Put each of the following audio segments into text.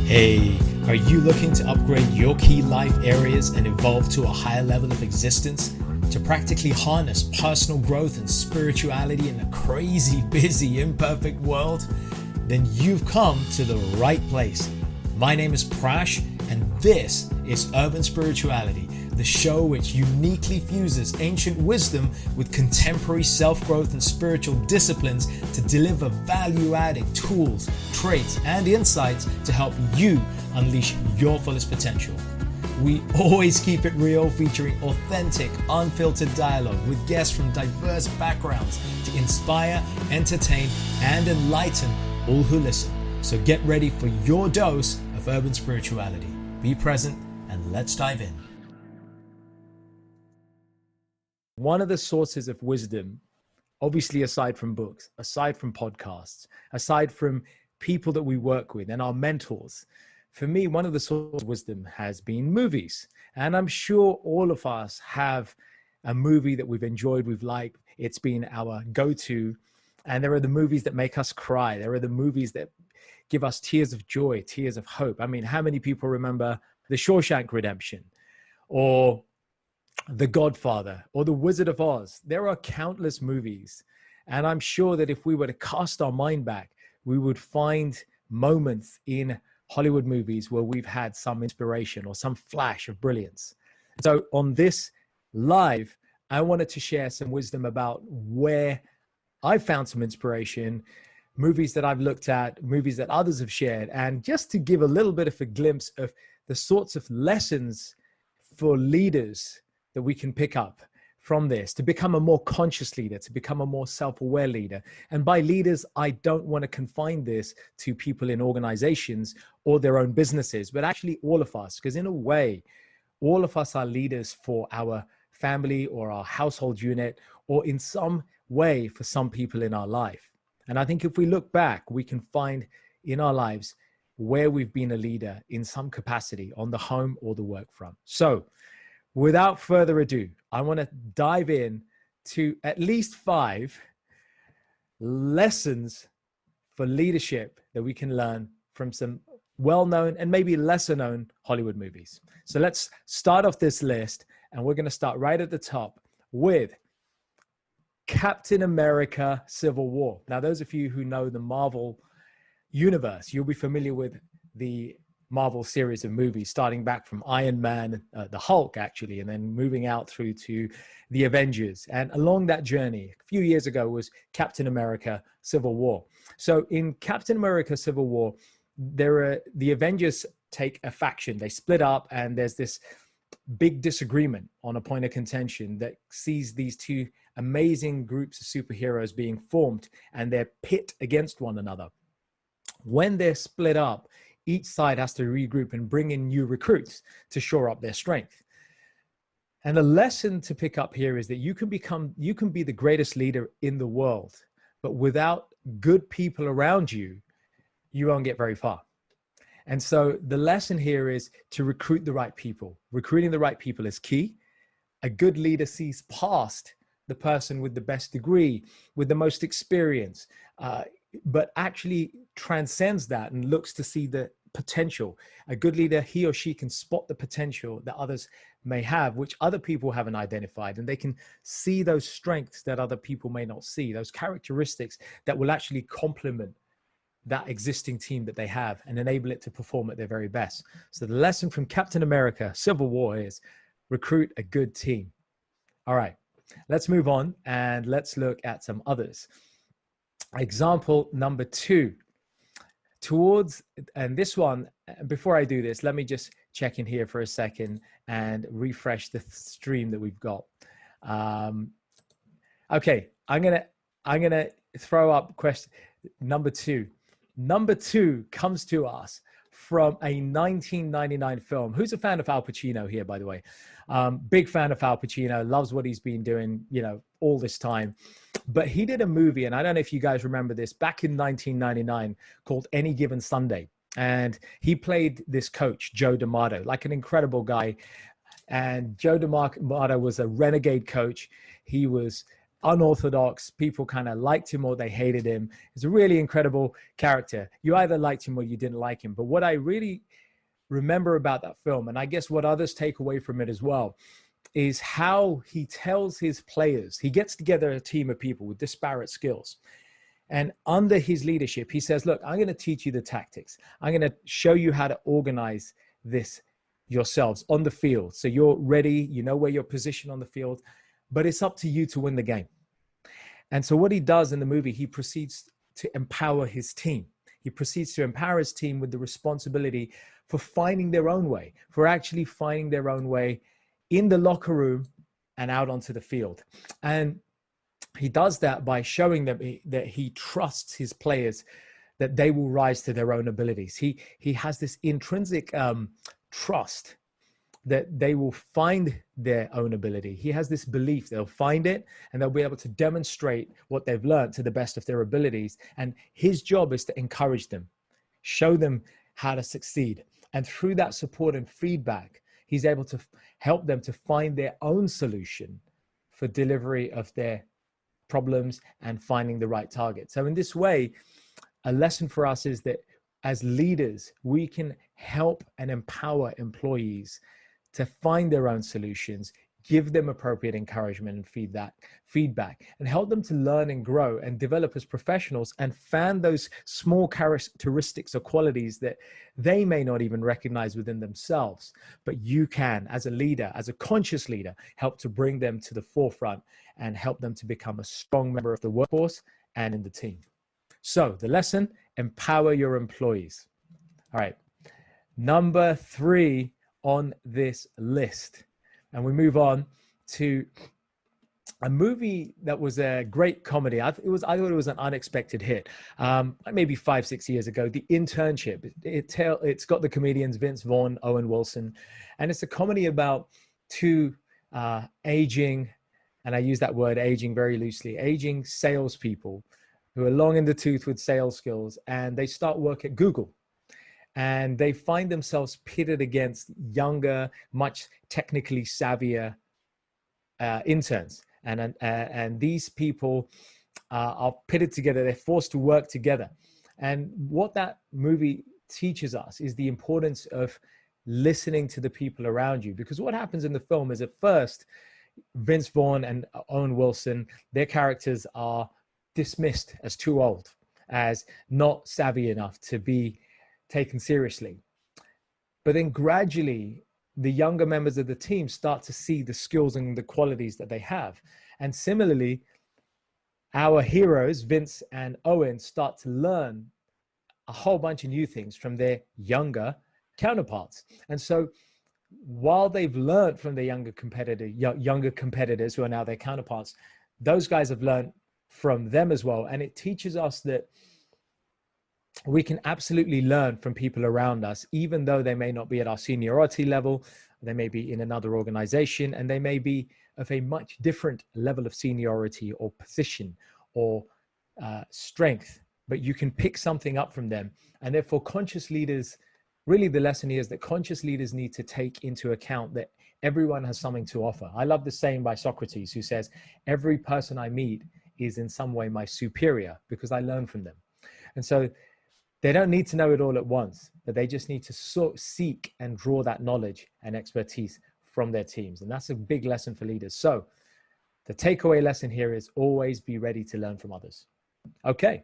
Hey, are you looking to upgrade your key life areas and evolve to a higher level of existence? To practically harness personal growth and spirituality in a crazy, busy, imperfect world? Then you've come to the right place. My name is Prash, and this is Urban Spirituality, the show which uniquely fuses ancient wisdom with contemporary self-growth and spiritual disciplines to deliver value-adding tools, traits, and insights to help you unleash your fullest potential. We always keep it real, featuring authentic, unfiltered dialogue with guests from diverse backgrounds to inspire, entertain, and enlighten all who listen. So get ready for your dose of urban spirituality. Be present and let's dive in. One of the sources of wisdom, obviously aside from books, aside from podcasts, aside from people that we work with and our mentors, for me, one of the sources of wisdom has been movies. And I'm sure all of us have a movie that we've enjoyed, we've liked. It's been our go-to. And there are the movies that make us cry. There are the movies that give us tears of joy, tears of hope. I mean, how many people remember The Shawshank Redemption or The Godfather or The Wizard of Oz? There are countless movies. And I'm sure that if we were to cast our mind back, we would find moments in Hollywood movies where we've had some inspiration or some flash of brilliance. So on this live, I wanted to share some wisdom about where I found some inspiration, movies that I've looked at, movies that others have shared, and just to give a little bit of a glimpse of the sorts of lessons for leaders that we can pick up from this to become a more conscious leader, to become a more self-aware leader. And by leaders, I don't want to confine this to people in organizations or their own businesses, but actually all of us, because in a way, all of us are leaders for our family or our household unit, or in some way for some people in our life. And I think if we look back, we can find in our lives where we've been a leader in some capacity on the home or the work front. So without further ado, I want to dive in to at least 5 lessons for leadership that we can learn from some well-known and maybe lesser known Hollywood movies. So let's start off this list, and we're going to start right at the top with Captain America: Civil War. Now, those of you who know the Marvel universe, you'll be familiar with the Marvel series of movies, starting back from Iron Man, the Hulk actually, and then moving out through to the Avengers. And along that journey, a few years ago, was Captain America: Civil War. So in Captain America: Civil War, the Avengers take a faction. They split up, and there's this big disagreement on a point of contention that sees these two amazing groups of superheroes being formed, and they're pit against one another. When they're split up, each side has to regroup and bring in new recruits to shore up their strength. And the lesson to pick up here is that you can be the greatest leader in the world, but without good people around you, you won't get very far. And so the lesson here is to recruit the right people. Recruiting the right people is key. A good leader sees past the person with the best degree, with the most experience, but actually transcends that and looks to see the potential. A good leader, he or she can spot the potential that others may have, which other people haven't identified, and they can see those strengths that other people may not see, those characteristics that will actually complement that existing team that they have and enable it to perform at their very best. So the lesson from Captain America: Civil War is recruit a good team. All right, let's move on and let's look at some others. Example number 2. And this one, before I do this, let me just check in here for a second and refresh the stream that we've got. Okay, I'm gonna throw up question number 2. Number 2 comes to us from a 1999 film. Who's a fan of Al Pacino here, by the way? Big fan of Al Pacino, loves what he's been doing, all this time. But he did a movie, and I don't know if you guys remember this, back in 1999, called Any Given Sunday. And he played this coach, Joe D'Amato, like an incredible guy. And Joe D'Amato was a renegade coach. He was unorthodox. People kind of liked him or they hated him. He's a really incredible character. You either liked him or you didn't like him. But what I really remember about that film, and I guess what others take away from it as well, is how he tells his players, he gets together a team of people with disparate skills. And under his leadership, he says, look, I'm going to teach you the tactics. I'm going to show you how to organize this yourselves on the field. So you're ready, you know where you're positioned on the field, but it's up to you to win the game. And so what he does in the movie, he proceeds to empower his team. He proceeds to empower his team with the responsibility for finding their own way, for actually finding their own way in the locker room and out onto the field. And he does that by showing them that he trusts his players, that they will rise to their own abilities. He has this intrinsic trust that they will find their own ability. He has this belief they'll find it and they'll be able to demonstrate what they've learned to the best of their abilities. And his job is to encourage them, show them how to succeed. And through that support and feedback, he's able to help them to find their own solution for delivery of their problems and finding the right target. So in this way, a lesson for us is that as leaders, we can help and empower employees to find their own solutions, give them appropriate encouragement and feedback, and help them to learn and grow and develop as professionals and fan those small characteristics or qualities that they may not even recognize within themselves. But you can, as a leader, as a conscious leader, help to bring them to the forefront and help them to become a strong member of the workforce and in the team. So the lesson, empower your employees. All right. Number 3 on this list. And we move on to a movie that was a great comedy. I thought it was an unexpected hit. Maybe 5-6 years ago, The Internship. It's got the comedians Vince Vaughn, Owen Wilson, and it's a comedy about two aging, and I use that word aging very loosely, aging salespeople who are long in the tooth with sales skills, and they start work at Google. And they find themselves pitted against younger, much technically savvier interns. And these people are pitted together. They're forced to work together. And what that movie teaches us is the importance of listening to the people around you. Because what happens in the film is, at first, Vince Vaughn and Owen Wilson, their characters are dismissed as too old, as not savvy enough to be taken seriously. But then gradually, the younger members of the team start to see the skills and the qualities that they have. And similarly, our heroes, Vince and Owen, start to learn a whole bunch of new things from their younger counterparts. And so while they've learned from their younger competitors who are now their counterparts, those guys have learned from them as well. And it teaches us that we can absolutely learn from people around us, even though they may not be at our seniority level. They may be in another organization, and they may be of a much different level of seniority or position or strength, but you can pick something up from them. And therefore, conscious leaders, really the lesson here is that conscious leaders need to take into account that everyone has something to offer. I love the saying by Socrates, who says, every person I meet is in some way my superior because I learn from them. And so they don't need to know it all at once, but they just need to seek and draw that knowledge and expertise from their teams. And that's a big lesson for leaders. So the takeaway lesson here is always be ready to learn from others. Okay,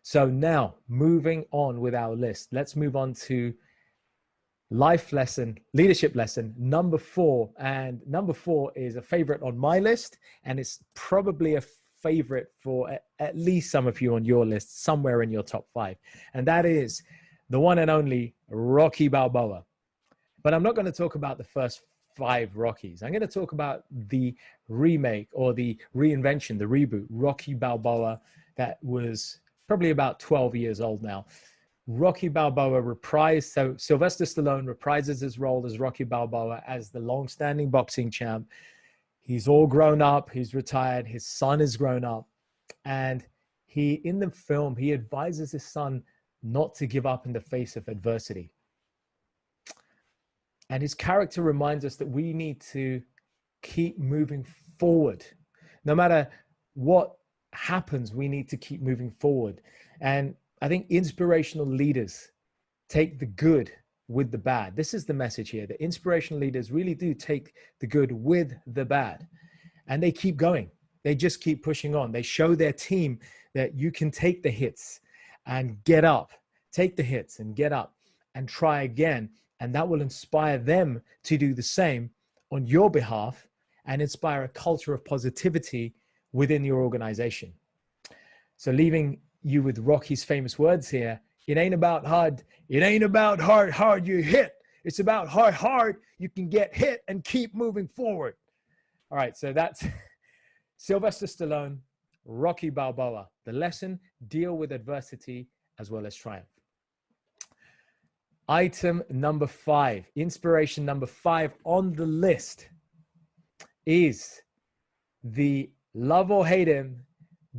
so now moving on with our list, let's move on to leadership lesson number 4. And number 4 is a favorite on my list, and it's probably a favorite for at least some of you on your list, somewhere in your top 5. And that is the one and only Rocky Balboa. But I'm not going to talk about the first 5 Rockies. I'm going to talk about the remake or the reinvention, the reboot, Rocky Balboa, that was probably about 12 years old now. Rocky Balboa reprised, so Sylvester Stallone reprises his role as Rocky Balboa as the long-standing boxing champ. He's all grown up, he's retired, his son is grown up. And in the film, he advises his son not to give up in the face of adversity. And his character reminds us that we need to keep moving forward. No matter what happens, we need to keep moving forward. And I think inspirational leaders take the good with the bad. This is the message here. The inspirational leaders really do take the good with the bad, and they keep going. They just keep pushing on. They show their team that you can take the hits and get up, take the hits and get up and try again. And that will inspire them to do the same on your behalf and inspire a culture of positivity within your organization. So leaving you with Rocky's famous words here, it ain't about hard you hit. It's about hard you can get hit and keep moving forward. All right, so that's Sylvester Stallone, Rocky Balboa. The lesson: deal with adversity as well as triumph. Item number 5, inspiration number 5 on the list is the love or hate him,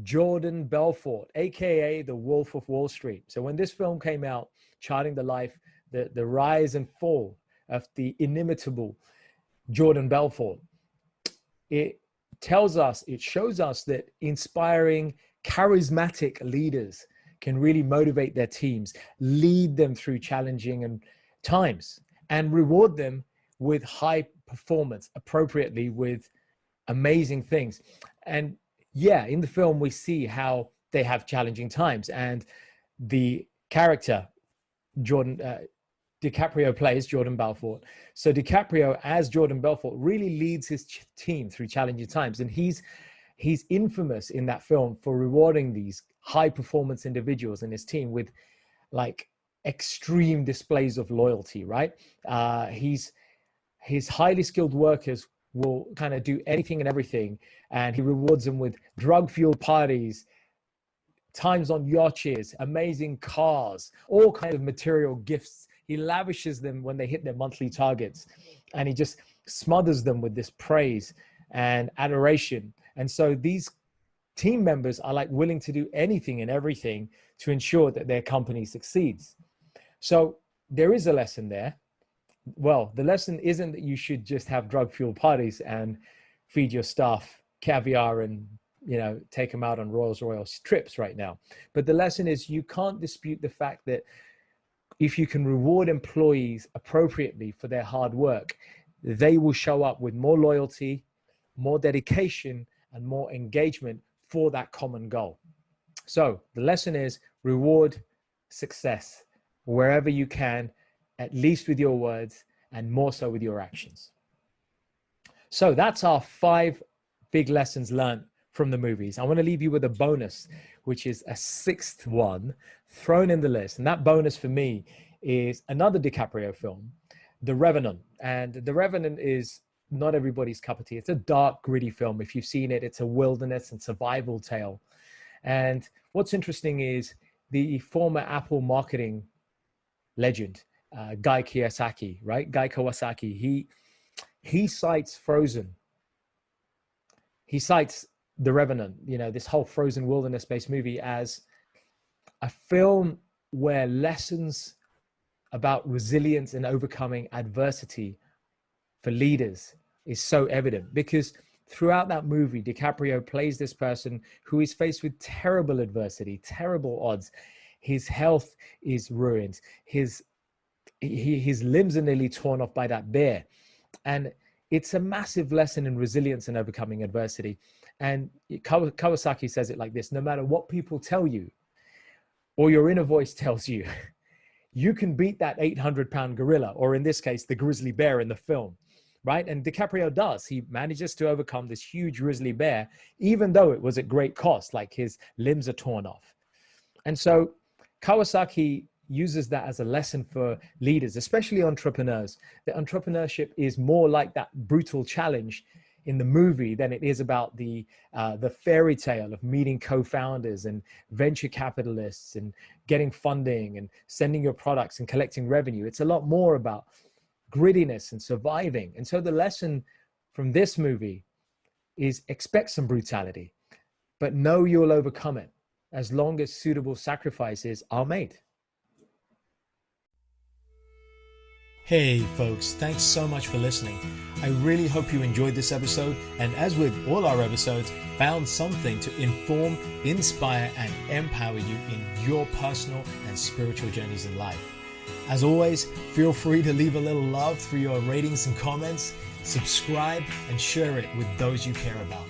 Jordan Belfort, aka the Wolf of Wall Street. So when this film came out, charting the life, the rise and fall of the inimitable Jordan Belfort, it shows us that inspiring, charismatic leaders can really motivate their teams, lead them through challenging times, and reward them with high performance appropriately with amazing things. And yeah, in the film, we see how they have challenging times, and the character DiCaprio plays Jordan Belfort. So DiCaprio as Jordan Belfort really leads his team through challenging times. And he's infamous in that film for rewarding these high performance individuals in his team with like extreme displays of loyalty, right? His highly skilled workers will kind of do anything and everything. And he rewards them with drug-fueled parties, times on yachts, amazing cars, all kinds of material gifts. He lavishes them when they hit their monthly targets, and he just smothers them with this praise and adoration. And so these team members are like willing to do anything and everything to ensure that their company succeeds. So there is a lesson there. Well, the lesson isn't that you should just have drug-fueled parties and feed your staff caviar and, you know, take them out on Rolls-Royce trips right now. But the lesson is you can't dispute the fact that if you can reward employees appropriately for their hard work, they will show up with more loyalty, more dedication, and more engagement for that common goal. So the lesson is reward success wherever you can, at least with your words and more so with your actions. So that's our 5 big lessons learned from the movies. I want to leave you with a bonus, which is a 6th one thrown in the list. And that bonus for me is another DiCaprio film, The Revenant. And The Revenant is not everybody's cup of tea. It's a dark, gritty film. If you've seen it, it's a wilderness and survival tale. And what's interesting is the former Apple marketing legend, Guy Kawasaki, right? Guy Kawasaki, he cites Frozen. He cites The Revenant, you know, this whole frozen wilderness-based movie as a film where lessons about resilience and overcoming adversity for leaders is so evident, because throughout that movie, DiCaprio plays this person who is faced with terrible adversity, terrible odds. His health is ruined. His limbs are nearly torn off by that bear. And it's a massive lesson in resilience and overcoming adversity. And Kawasaki says it like this: no matter what people tell you or your inner voice tells you, you can beat that 800-pound gorilla, or in this case, the grizzly bear in the film, right? And DiCaprio does. He manages to overcome this huge grizzly bear, even though it was at great cost, like his limbs are torn off. And so Kawasaki uses that as a lesson for leaders, especially entrepreneurs. That entrepreneurship is more like that brutal challenge in the movie than it is about the fairy tale of meeting co-founders and venture capitalists and getting funding and sending your products and collecting revenue. It's a lot more about grittiness and surviving. And so the lesson from this movie is expect some brutality, but know you'll overcome it as long as suitable sacrifices are made. Hey folks, thanks so much for listening. I really hope you enjoyed this episode, and as with all our episodes, found something to inform, inspire, and empower you in your personal and spiritual journeys in life. As always, feel free to leave a little love through your ratings and comments, subscribe, and share it with those you care about.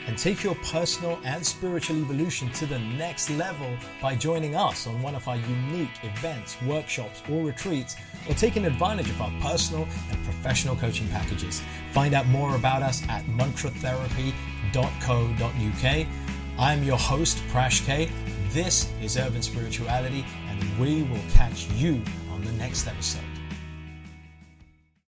And take your personal and spiritual evolution to the next level by joining us on one of our unique events, workshops, or retreats, or taking advantage of our personal and professional coaching packages. Find out more about us at mantratherapy.co.uk. I'm your host, Prash K. This is Urban Spirituality, and we will catch you on the next episode.